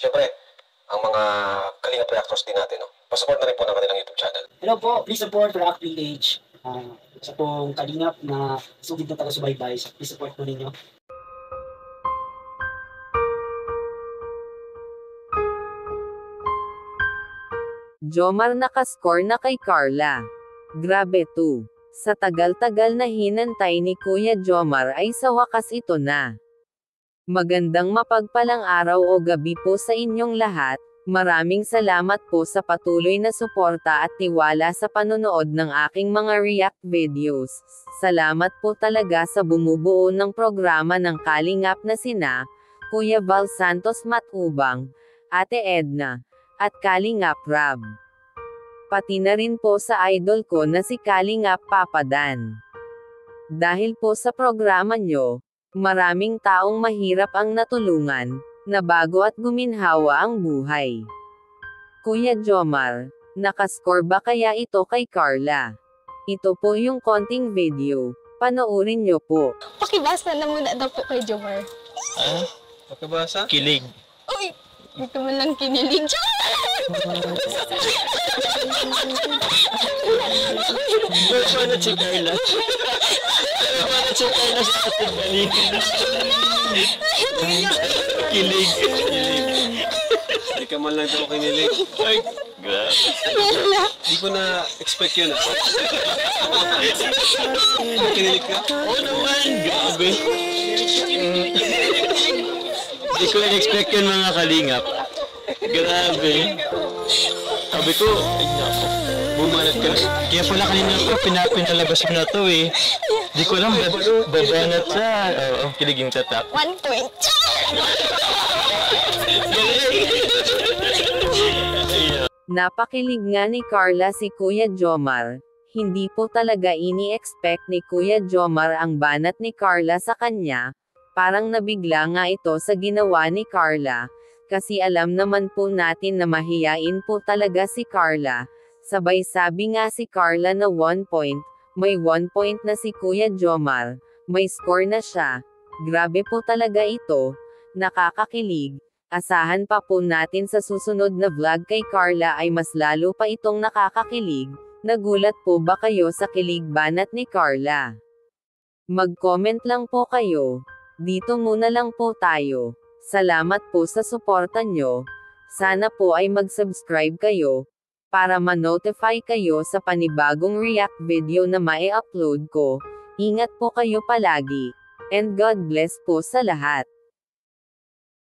Siyempre, ang mga Kalingap reactors din natin, no? Pasupport na rin po ng kanilang YouTube channel. Hello po, please support React PH. Sa pong Kalingap na sugid na taga-subaybay. Please support po ninyo. Jomar nakascore na kay Carla. Grabe to. Sa tagal-tagal na hinantay ni Kuya Jomar ay sa wakas ito na. Magandang mapagpalang araw o gabi po sa inyong lahat. Maraming salamat po sa patuloy na suporta at tiwala sa panonood ng aking mga react videos. Salamat po talaga sa bumubuo ng programa ng Kalingap na sina Kuya Val Santos Matubang, Ate Edna, at Kalingap Rab. Pati na rin po sa idol ko na si Kalingap Papa Dan. Dahil po sa programa nyo, maraming taong mahirap ang natulungan, nabago at guminhawa ang buhay. Kuya Jomar, nakascore ba kaya ito kay Carla? Ito po yung konting video, panoorin nyo po. Pakibasa na muna daw po kay Jomar. Pakibasa? Kilig. Uy! Hindi ka man lang kinilig. Paano si Carla? Paano si Carla sa ating balikin? Kilig. Hindi ka man lang ito kinilig. Ay, grabe. Hindi ko na-expect yun. Kinilig ka? Oo naman, grabe. Hindi ko na-expect yun mga kalingap. Grabe. Sabi ko, ay nako, bumanat ka. Kaya pala kanina ko, pinalabas mo na to eh. Hindi ko alam, babanat siya. Oo, kilig yung tatak. 1 point. Napakilig nga ni Carla si Kuya Jomar. Hindi po talaga ini-expect ni Kuya Jomar ang banat ni Carla sa kanya. Parang nabigla nga ito sa ginawa ni Carla. Kasi alam naman po natin na mahiyain po talaga si Carla. Sabay sabi nga si Carla na 1 point, may 1 point na si Kuya Jomar, may score na siya. Grabe po talaga ito, nakakakilig. Asahan pa po natin sa susunod na vlog kay Carla ay mas lalo pa itong nakakakilig. Nagulat po ba kayo sa kilig banat ni Carla? Mag-comment lang po kayo. Dito muna lang po tayo. Salamat po sa suporta nyo. Sana po ay mag-subscribe kayo, para ma-notify kayo sa panibagong react video na mai-upload ko. Ingat po kayo palagi. And God bless po sa lahat.